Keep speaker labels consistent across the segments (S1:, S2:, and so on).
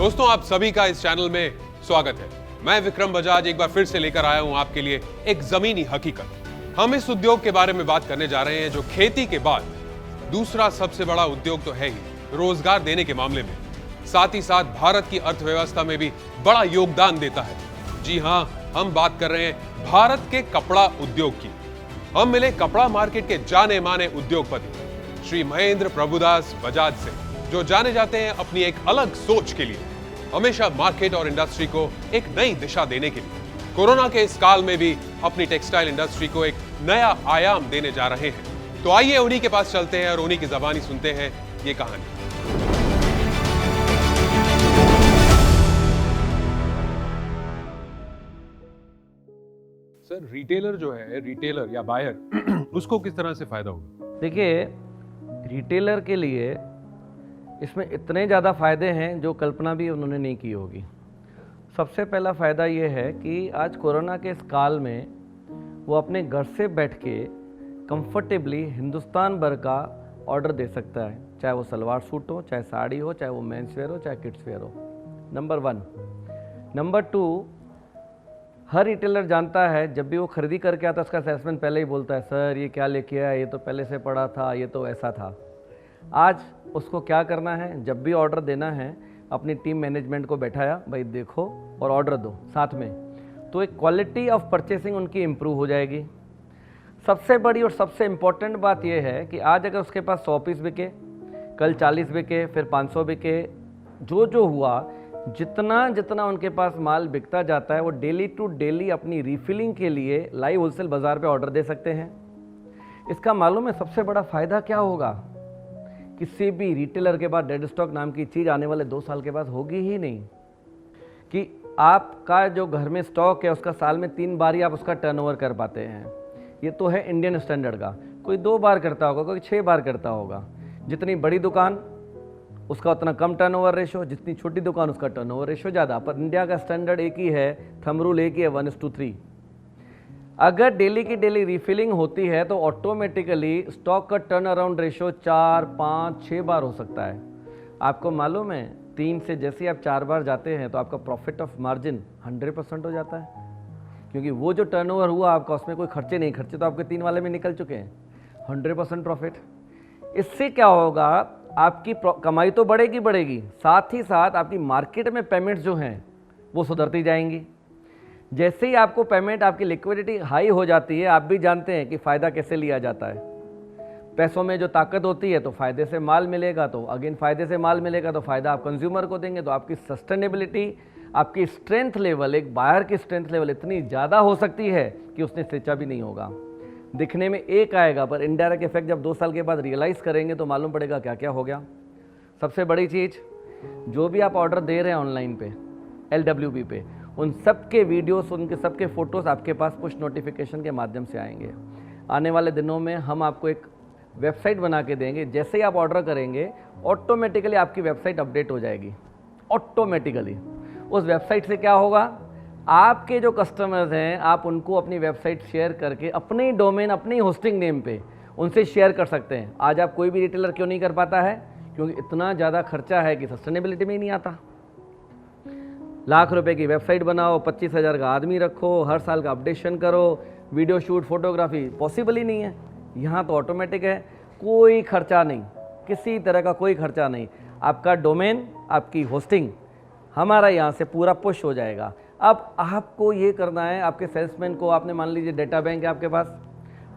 S1: दोस्तों, आप सभी का इस चैनल में स्वागत है। मैं विक्रम बजाज एक बार फिर से लेकर आया हूं आपके लिए एक जमीनी हकीकत। हम इस उद्योग के बारे में बात करने जा रहे हैं जो खेती के बाद दूसरा सबसे बड़ा उद्योग तो है ही, रोजगार देने के मामले में, साथ ही साथ भारत की अर्थव्यवस्था में भी बड़ा योगदान देता है। जी हां, हम बात कर रहे हैं भारत के कपड़ा उद्योग की। हम मिले कपड़ा मार्केट के जाने माने उद्योगपति श्री महेंद्र प्रभुदास बजाज से, जो जाने जाते हैं अपनी एक अलग सोच के लिए, हमेशा मार्केट और इंडस्ट्री को एक नई दिशा देने के लिए। कोरोना के इस काल में भी अपनी टेक्सटाइल इंडस्ट्री को एक नया आयाम देने जा रहे हैं। तो आइए उन्हीं के पास चलते हैं और उन्हीं की जुबानी सुनते हैं ये कहानी। सर, रिटेलर जो है, रिटेलर या बायर, उसको किस तरह से फायदा होगा?
S2: देखिए, रिटेलर के लिए इसमें इतने ज़्यादा फ़ायदे हैं जो कल्पना भी उन्होंने नहीं की होगी। सबसे पहला फ़ायदा ये है कि आज कोरोना के इस काल में वो अपने घर से बैठ के कंफर्टेबली हिंदुस्तान भर का ऑर्डर दे सकता है, चाहे वो सलवार सूट हो, चाहे साड़ी हो, चाहे वो मेंस वेयर हो, चाहे किड्स वेयर हो। नंबर 1। नंबर 2, हर रिटेलर जानता है जब भी वो खरीदी करके आता है उसका सेल्समैन पहले ही बोलता है, सर ये क्या लेके आया, ये तो पहले से पड़ा था, ये तो ऐसा था। आज उसको क्या करना है, जब भी ऑर्डर देना है अपनी टीम मैनेजमेंट को बैठाया, भाई देखो और ऑर्डर दो साथ में, तो एक क्वालिटी ऑफ परचेसिंग उनकी इम्प्रूव हो जाएगी। सबसे बड़ी और सबसे इम्पॉर्टेंट बात यह है कि आज अगर उसके पास 100 पीस बिके, कल 40 बिके, फिर 500 बिके, जो हुआ, जितना जितना उनके पास माल बिकता जाता है वो डेली टू डेली अपनी रीफिलिंग के लिए लाइव होलसेल बाज़ार पे ऑर्डर दे सकते हैं। इसका मालूम है सबसे बड़ा फ़ायदा क्या होगा? किसी भी रिटेलर के पास डेड स्टॉक नाम की चीज़ आने वाले 2 साल के बाद होगी ही नहीं। कि आपका जो घर में स्टॉक है उसका साल में 3 बार ही आप उसका टर्नओवर कर पाते हैं। ये तो है इंडियन स्टैंडर्ड का। कोई 2 बार करता होगा, कोई 6 बार करता होगा। जितनी बड़ी दुकान उसका उतना कम टर्नओवर रेशो, जितनी छोटी दुकान उसका टर्नओवर रेशो ज़्यादा। पर इंडिया का स्टैंडर्ड एक ही है, थंब रूल एक ही है, 1:3। अगर डेली की डेली रिफिलिंग होती है तो ऑटोमेटिकली स्टॉक का टर्न अराउंड रेशो 4, 5, 6 बार हो सकता है। आपको मालूम है 3 से जैसे ही आप 4 बार जाते हैं तो आपका प्रॉफिट ऑफ मार्जिन 100% हो जाता है, क्योंकि वो जो टर्नओवर हुआ आपका उसमें कोई खर्चे नहीं, खर्चे तो आपके 3 वाले में निकल चुके हैं। 100% प्रॉफिट। इससे क्या होगा, आपकी कमाई तो बढ़ेगी, साथ ही साथ आपकी मार्केट में पेमेंट्स जो हैं वो सुधरती जाएंगी। जैसे ही आपको पेमेंट, आपकी लिक्विडिटी हाई हो जाती है, आप भी जानते हैं कि फ़ायदा कैसे लिया जाता है। पैसों में जो ताकत होती है तो फ़ायदे से माल मिलेगा, तो अगेन फ़ायदे से माल मिलेगा तो फ़ायदा आप कंज्यूमर को देंगे, तो आपकी सस्टेनेबिलिटी, आपकी स्ट्रेंथ लेवल, एक बायर की स्ट्रेंथ लेवल इतनी ज़्यादा हो सकती है कि उसने सोचा भी नहीं होगा। दिखने में एक आएगा पर इनडायरेक्ट इफेक्ट जब 2 साल के बाद रियलाइज़ करेंगे तो मालूम पड़ेगा क्या क्या हो गया। सबसे बड़ी चीज़, जो भी आप ऑर्डर दे रहे हैं ऑनलाइन पे, LWB पे, उन सब के वीडियोस, उनके सब के फ़ोटोज़ आपके पास पुश नोटिफिकेशन के माध्यम से आएंगे। आने वाले दिनों में हम आपको एक वेबसाइट बना के देंगे। जैसे ही आप ऑर्डर करेंगे ऑटोमेटिकली आपकी वेबसाइट अपडेट हो जाएगी। ऑटोमेटिकली उस वेबसाइट से क्या होगा, आपके जो कस्टमर्स हैं आप उनको अपनी वेबसाइट शेयर करके अपने डोमेन, अपनी होस्टिंग नेम पे उनसे शेयर कर सकते हैं। आज आप कोई भी रिटेलर क्यों नहीं कर पाता है? क्योंकि इतना ज़्यादा खर्चा है कि सस्टेनेबिलिटी में ही नहीं आता। लाख रुपए की वेबसाइट बनाओ, 25,000 का आदमी रखो, हर साल का अपडेशन करो, वीडियो शूट, फोटोग्राफी, पॉसिबल ही नहीं है। यहाँ तो ऑटोमेटिक है, कोई खर्चा नहीं, किसी तरह का कोई खर्चा नहीं। आपका डोमेन, आपकी होस्टिंग हमारा यहाँ से पूरा पुश हो जाएगा। अब आपको ये करना है, आपके सेल्समैन को, आपने मान लीजिए डेटा बैंक है आपके पास,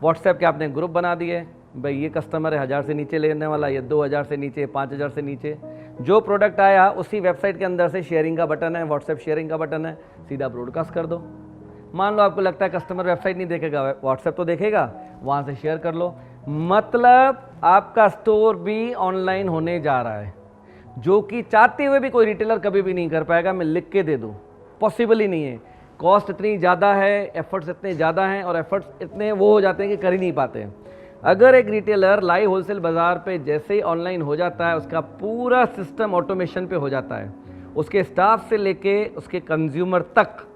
S2: व्हाट्सएप के आपने ग्रुप बना दिए, भाई ये कस्टमर है 1000 से नीचे लेने वाला, ये 2000 से नीचे, 5000 से नीचे, जो प्रोडक्ट आया उसी वेबसाइट के अंदर से शेयरिंग का बटन है, व्हाट्सएप शेयरिंग का बटन है, सीधा ब्रॉडकास्ट कर दो। मान लो आपको लगता है कस्टमर वेबसाइट नहीं देखेगा, व्हाट्सएप तो देखेगा, वहाँ से शेयर कर लो। मतलब आपका स्टोर भी ऑनलाइन होने जा रहा है, जो कि चाहते हुए भी कोई रिटेलर कभी भी नहीं कर पाएगा। मैं लिख के दे दूँ, पॉसिबल ही नहीं है। कॉस्ट इतनी ज़्यादा है, एफर्ट्स इतने ज़्यादा हैं, और एफर्ट्स इतने वो हो जाते हैं कि कर ही नहीं पाते हैं। अगर एक रिटेलर लाइव होलसेल बाज़ार पे जैसे ही ऑनलाइन हो जाता है, उसका पूरा सिस्टम ऑटोमेशन पे हो जाता है, उसके स्टाफ से लेके उसके कंज्यूमर तक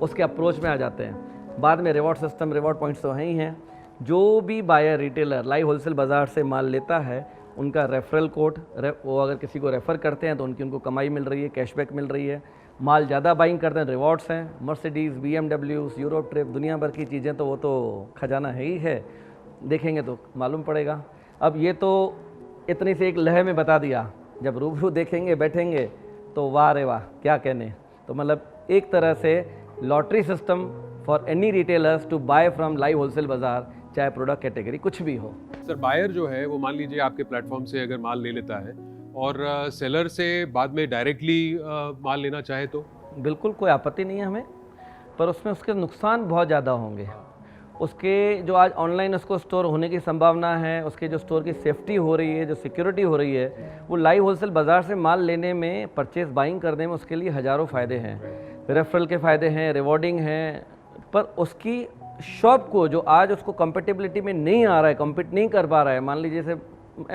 S2: उसके अप्रोच में आ जाते हैं। बाद में रिवॉर्ड सिस्टम, रिवॉर्ड पॉइंट्स तो हैं ही हैं। जो भी बायर, रिटेलर लाइव होलसेल बाज़ार से माल लेता है उनका रेफरल कोड, वो अगर किसी को रेफ़र करते हैं तो उनको कमाई मिल रही है, कैशबैक मिल रही है। माल ज़्यादा बाइंग करते हैं, रिवॉर्ड्स हैं। मर्सिडीज़, BMW, यूरोप ट्रिप, दुनिया भर की चीज़ें, तो वो तो खजाना है ही है, देखेंगे तो मालूम पड़ेगा। अब ये तो इतनी सी एक लहर में बता दिया, जब रूबरू देखेंगे बैठेंगे तो वाह रे वाह क्या कहने। तो मतलब एक तरह से lottery system for any retailers to buy from live wholesale बाज़ार, चाहे प्रोडक्ट कैटेगरी कुछ भी हो।
S1: सर बायर जो है वो मान लीजिए आपके प्लेटफॉर्म से अगर माल ले लेता है और सेलर से बाद में डायरेक्टली माल लेना चाहे तो?
S2: बिल्कुल कोई आपत्ति नहीं है हमें, पर उसमें उसके नुकसान बहुत ज़्यादा होंगे। उसके जो आज ऑनलाइन उसको स्टोर होने की संभावना है, उसके जो स्टोर की सेफ्टी हो रही है, जो सिक्योरिटी हो रही है, वो लाइव होलसेल बाज़ार से माल लेने में, परचेज बाइंग करने में उसके लिए हज़ारों फ़ायदे हैं। रेफरल के फ़ायदे हैं, रिवॉर्डिंग हैं, पर उसकी शॉप को जो आज उसको कंपेटेबिलिटी में नहीं आ रहा है, कम्पीट नहीं कर पा रहा है, मान लीजिए जैसे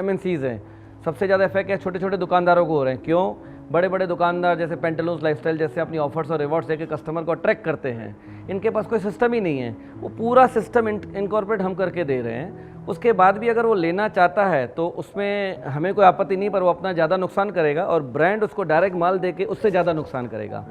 S2: MNCs हैं, सबसे ज़्यादा इफेक्ट है छोटे छोटे दुकानदारों को हो रहे हैं। क्यों? बड़े बड़े दुकानदार जैसे पेंटालून्स लाइफस्टाइल जैसे अपनी ऑफर्स और रिवॉर्ड्स देके कस्टमर को अट्रैक्ट करते हैं, इनके पास कोई सिस्टम ही नहीं है। वो पूरा सिस्टम इनकॉर्पोरेट हम करके दे रहे हैं। उसके बाद भी अगर वो लेना चाहता है तो उसमें हमें कोई आपत्ति नहीं, पर वो अपना ज़्यादा नुकसान करेगा और ब्रांड उसको डायरेक्ट माल दे के उससे ज़्यादा नुकसान करेगा।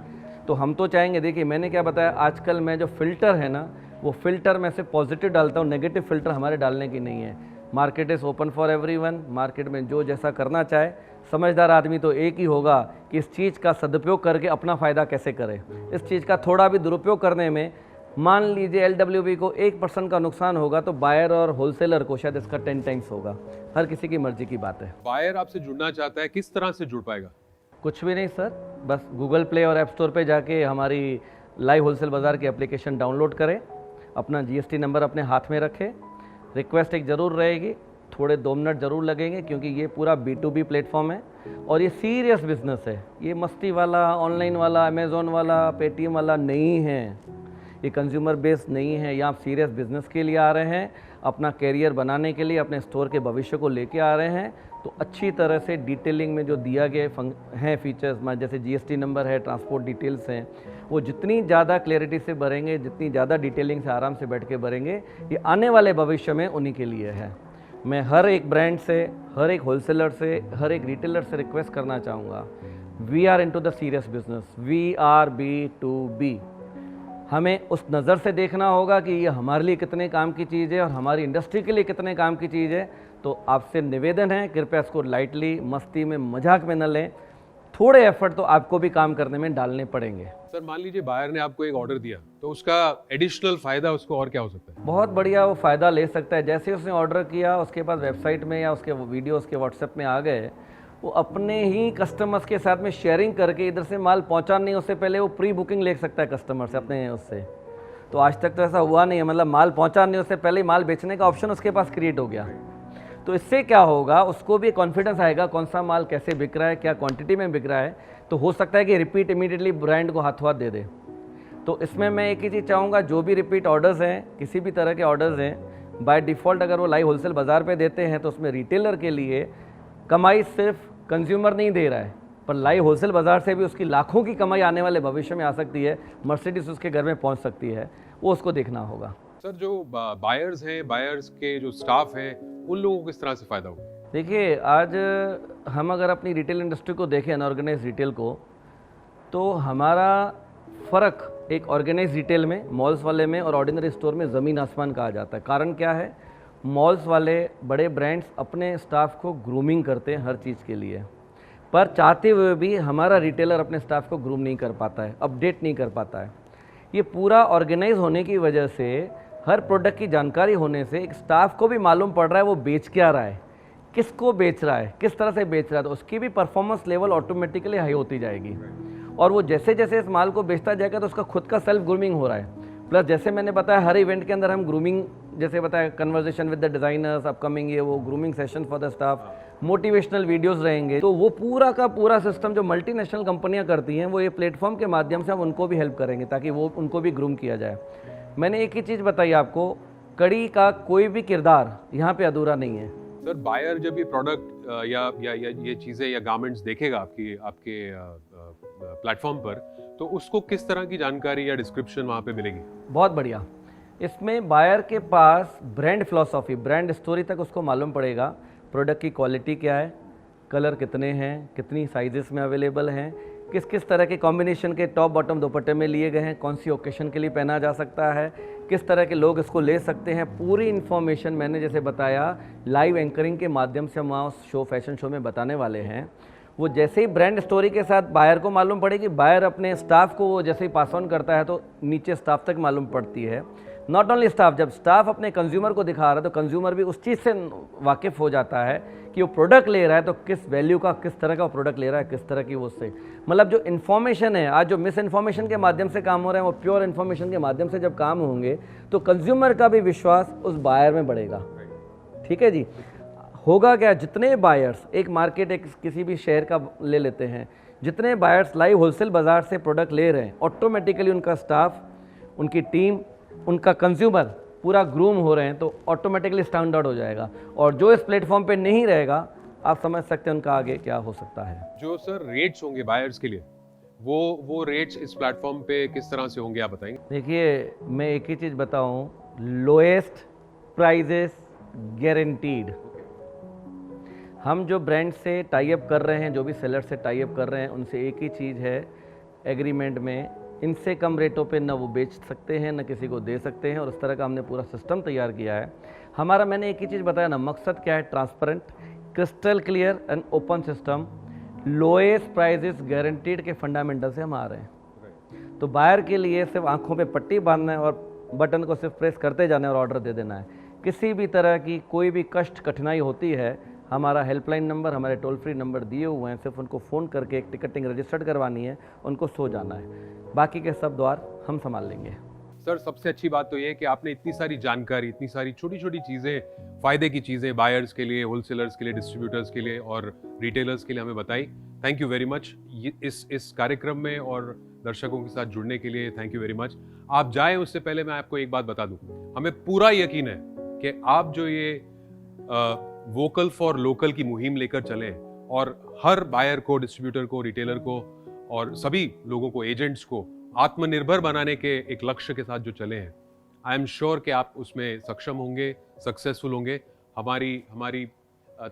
S2: तो हम तो चाहेंगे, देखिए मैंने क्या बताया, आजकल मैं जो फ़िल्टर है ना, वो फ़िल्टर में से पॉजिटिव डालता हूँ, नेगेटिव फ़िल्टर हमारे डालने की नहीं है। Market is open for everyone, market में जो जैसा करना चाहे, समझदार आदमी तो एक ही होगा कि इस चीज़ का सदुपयोग करके अपना फ़ायदा कैसे करे। इस चीज़ का थोड़ा भी दुरुपयोग करने में, मान लीजिए LWB को 1% का नुकसान होगा तो बायर और होलसेलर को शायद इसका 10 टाइम्स होगा। हर किसी की मर्जी की बात है।
S1: बायर आपसे जुड़ना चाहता है, किस तरह से जुड़ पाएगा?
S2: कुछ भी नहीं सर, बस गूगल प्ले और ऐप स्टोर पे जाके हमारी लाइव होलसेल बाज़ार की एप्लीकेशन डाउनलोड करें, अपना GST नंबर अपने हाथ में रखें। रिक्वेस्ट एक ज़रूर रहेगी, थोड़े 2 मिनट ज़रूर लगेंगे, क्योंकि ये पूरा B2B प्लेटफॉर्म है और ये सीरियस बिजनेस है। ये मस्ती वाला, ऑनलाइन वाला, अमेज़ॉन वाला, पेटीएम वाला नहीं है। ये कंज्यूमर बेस्ड नहीं है। ये आप सीरियस बिजनेस के लिए आ रहे हैं, अपना कैरियर बनाने के लिए, अपने स्टोर के भविष्य को लेके आ रहे हैं। तो अच्छी तरह से डिटेलिंग में जो दिया गए हैं फीचर्स, जैसे GST नंबर है, ट्रांसपोर्ट डिटेल्स हैं, वो जितनी ज़्यादा क्लैरिटी से भरेंगे, जितनी ज़्यादा डिटेलिंग से आराम से बैठ के भरेंगे, ये आने वाले भविष्य में उन्हीं के लिए है। मैं हर एक ब्रांड से, हर एक होलसेलर से, हर एक रिटेलर से रिक्वेस्ट करना चाहूँगा, we are into the serious business, we are B2B। हमें उस नज़र से देखना होगा कि ये हमारे लिए कितने काम की चीज़ है और हमारी इंडस्ट्री के लिए कितने काम की चीज़ है। तो आपसे निवेदन है, कृपया इसको लाइटली, मस्ती में, मजाक में न लें। थोड़े एफर्ट तो आपको भी काम करने में डालने पड़ेंगे।
S1: सर मान लीजिए बायर ने आपको एक ऑर्डर दिया, तो उसका एडिशनल फायदा उसको और क्या हो सकता है?
S2: बहुत बढ़िया वो फ़ायदा ले सकता है। जैसे उसने ऑर्डर किया, उसके पास वेबसाइट में या उसके वीडियो उसके व्हाट्सएप में आ गए, वो अपने ही कस्टमर्स के साथ में शेयरिंग करके इधर से माल पहुंचाने उससे पहले वो प्री बुकिंग ले सकता है कस्टमर से अपने उससे। तो आज तक तो ऐसा हुआ नहीं है, मतलब माल पहुंचाने उससे पहले ही माल बेचने का ऑप्शन उसके पास क्रिएट हो गया। तो इससे क्या होगा, उसको भी कॉन्फिडेंस आएगा कौन सा माल कैसे बिक रहा है, क्या क्वांटिटी में बिक रहा है। तो हो सकता है कि रिपीट इमीडिएटली ब्रांड को हाथों हाथ दे दे। तो इसमें मैं एक ही चीज़ चाहूँगा, जो भी रिपीट ऑर्डर्स हैं, किसी भी तरह के ऑर्डर्स हैं, बाय डिफ़ॉल्ट अगर वो लाइव होलसेल बाज़ार पे देते हैं तो उसमें रिटेलर के लिए कमाई सिर्फ कंज्यूमर नहीं दे रहा है, पर लाइव होलसेल बाज़ार से भी उसकी लाखों की कमाई आने वाले भविष्य में आ सकती है। मर्सिडीज उसके घर में पहुँच सकती है, वो उसको देखना होगा।
S1: सर जो बायर्स हैं, बायर्स के जो स्टाफ है, उन लोगों को किस तरह से फ़ायदा होगा?
S2: देखिए, आज हम अगर अपनी रिटेल इंडस्ट्री को देखें, अनऑर्गेनाइज रिटेल को, तो हमारा फ़र्क एक ऑर्गेनाइज रिटेल में, मॉल्स वाले में और ऑर्डिनरी स्टोर में ज़मीन आसमान कहा जाता है। कारण क्या है, मॉल्स वाले बड़े ब्रांड्स अपने स्टाफ को ग्रूमिंग करते हैं हर चीज़ के लिए, पर चाहते हुए भी हमारा रिटेलर अपने स्टाफ को ग्रूम नहीं कर पाता है, अपडेट नहीं कर पाता है। ये पूरा ऑर्गेनाइज होने की वजह से, हर प्रोडक्ट की जानकारी होने से एक स्टाफ को भी मालूम पड़ रहा है वो बेच क्या रहा है, किसको बेच रहा है, किस तरह से बेच रहा है। तो उसकी भी परफॉर्मेंस लेवल ऑटोमेटिकली हाई होती जाएगी और वो जैसे जैसे इस माल को बेचता जाएगा तो उसका खुद का सेल्फ ग्रूमिंग हो रहा है। प्लस जैसे मैंने बताया, हर इवेंट के अंदर हम ग्रूमिंग, जैसे बताया, conversation with the designers, upcoming ये वो grooming session for the staff, motivational videos रहेंगे। तो वो पूरा का पूरा सिस्टम जो मल्टीनेशनल कंपनियां करती हैं, वो ये प्लेटफॉर्म के माध्यम से हम उनको भी हेल्प करेंगे ताकि वो उनको भी ग्रूम किया जाए। मैंने एक ही चीज़ बताई आपको, कड़ी का कोई भी किरदार यहाँ पे अधूरा नहीं है।
S1: सर बायर जब ये प्रोडक्ट या ये चीज़ें या गारमेंट्स देखेगा आपके प्लेटफॉर्म पर, तो उसको किस तरह की जानकारी या डिस्क्रिप्शन वहाँ पे मिलेगी?
S2: बहुत बढ़िया। इसमें बायर के पास ब्रांड फिलॉसफी, ब्रांड स्टोरी तक उसको मालूम पड़ेगा, प्रोडक्ट की क्वालिटी क्या है, कलर कितने हैं, कितनी साइजेस में अवेलेबल हैं, किस किस तरह के कॉम्बिनेशन के टॉप बॉटम दुपट्टे में लिए गए हैं, कौन सी ओकेशन के लिए पहना जा सकता है, किस तरह के लोग इसको ले सकते हैं, पूरी इन्फॉर्मेशन मैंने जैसे बताया लाइव एंकरिंग के माध्यम से हम वहाँ शो फैशन शो में बताने वाले हैं। वो जैसे ही ब्रांड स्टोरी के साथ बायर को मालूम पड़ेगी, बायर अपने स्टाफ को वो जैसे ही पास ऑन करता है तो नीचे स्टाफ तक मालूम पड़ती है। नॉट ओनली स्टाफ, जब स्टाफ अपने कंज्यूमर को दिखा रहा है तो कंज्यूमर भी उस चीज़ से वाकिफ़ हो जाता है कि वो प्रोडक्ट ले रहा है तो किस वैल्यू का, किस तरह का प्रोडक्ट ले रहा है, किस तरह की वो उससे, मतलब जो इन्फॉर्मेशन है, आज जो मिस इन्फॉर्मेशन के माध्यम से काम हो रहे हैं वो प्योर इन्फॉर्मेशन के माध्यम से जब काम होंगे तो कंज्यूमर का भी विश्वास उस बायर में बढ़ेगा। ठीक है जी। होगा क्या, जितने बायर्स, एक मार्केट एक किसी भी शहर का ले लेते हैं, जितने बायर्स लाइव होलसेल बाज़ार से प्रोडक्ट ले रहे हैं, ऑटोमेटिकली उनका स्टाफ, उनकी टीम, उनका कंज्यूमर पूरा ग्रूम हो रहे हैं तो ऑटोमेटिकली स्टैंड आउट हो जाएगा। और जो इस प्लेटफॉर्म पे नहीं रहेगा, आप समझ सकते हैं उनका आगे क्या हो सकता है।
S1: जो सर रेट्स होंगे बायर्स के लिए, वो रेट्स इस प्लेटफॉर्म पे किस तरह से होंगे, आप बताएंगे?
S2: देखिए, मैं एक ही चीज़ बताऊं, लोएस्ट प्राइजेस गारंटीड। हम जो ब्रांड से टाई अप कर रहे हैं, जो भी सेलर से टाई अप कर रहे हैं, उनसे एक ही चीज़ है एग्रीमेंट में, इनसे कम रेटों पे ना वो बेच सकते हैं ना किसी को दे सकते हैं, और इस तरह का हमने पूरा सिस्टम तैयार किया है। हमारा, मैंने एक ही चीज़ बताया ना, मकसद क्या है, transparent, crystal clear and open system, lowest prices guaranteed के फंडामेंटल से हम आ रहे हैं। तो बायर के लिए सिर्फ आंखों पे पट्टी बांधना है और बटन को सिर्फ प्रेस करते जाना है और ऑर्डर दे देना है। किसी भी तरह की कोई भी कष्ट कठिनाई होती है, हमारा हेल्पलाइन नंबर, हमारे टोल फ्री नंबर दिए हुए हैं, सिर्फ उनको फ़ोन करके एक टिकटिंग रजिस्टर्ड करवानी है, उनको सो जाना है, बाकी के सब द्वार हम संभाल लेंगे।
S1: सर, सबसे अच्छी बात तो ये है कि आपने इतनी सारी जानकारी, इतनी सारी छोटी छोटी चीज़ें, फ़ायदे की चीज़ें बायर्स के लिए, होलसेलर्स के लिए, डिस्ट्रीब्यूटर्स के लिए और रिटेलर्स के लिए हमें बताई। थैंक यू वेरी मच इस कार्यक्रम में और दर्शकों के साथ जुड़ने के लिए। Thank you very much. आप जाएं उससे पहले मैं आपको एक बात बता दूं, हमें पूरा यकीन है कि आप जो ये वोकल फॉर लोकल की मुहिम लेकर चले और हर बायर को, डिस्ट्रीब्यूटर को, रिटेलर को और सभी लोगों को, एजेंट्स को आत्मनिर्भर बनाने के एक लक्ष्य के साथ जो चले हैं, आई एम श्योर कि आप उसमें सक्षम होंगे, सक्सेसफुल होंगे। हमारी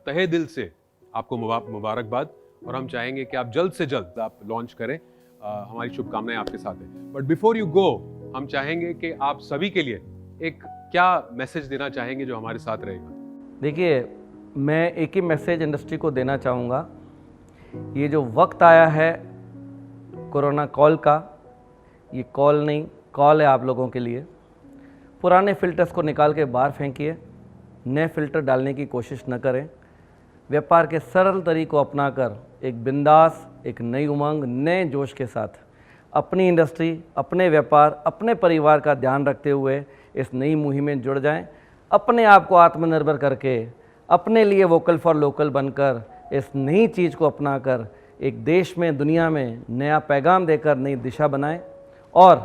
S1: तहे दिल से आपको मुबारकबाद, और हम चाहेंगे कि आप जल्द से जल्द आप लॉन्च करें। हमारी शुभकामनाएं आपके साथ हैं। बट बिफोर यू गो, हम चाहेंगे कि आप सभी के लिए एक क्या मैसेज देना चाहेंगे जो हमारे साथ रहेगा?
S2: देखिए, मैं एक ही मैसेज इंडस्ट्री को देना चाहूँगा, ये जो वक्त आया है कोरोना कॉल का, ये कॉल नहीं, कॉल है आप लोगों के लिए। पुराने फ़िल्टर्स को निकाल के बाहर फेंकिए, नए फ़िल्टर डालने की कोशिश न करें। व्यापार के सरल तरीक़ों को अपनाकर एक बिंदास, एक नई उमंग, नए जोश के साथ अपनी इंडस्ट्री, अपने व्यापार, अपने परिवार का ध्यान रखते हुए इस नई मुहिम में जुड़ जाएं। अपने आप को आत्मनिर्भर करके, अपने लिए वोकल फॉर लोकल बनकर, इस नई चीज़ को अपनाकर एक देश में, दुनिया में नया पैगाम देकर नई दिशा बनाएं और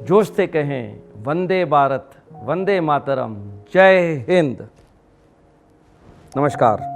S2: जोश से कहें, वंदे भारत, वंदे मातरम, जय हिंद। नमस्कार।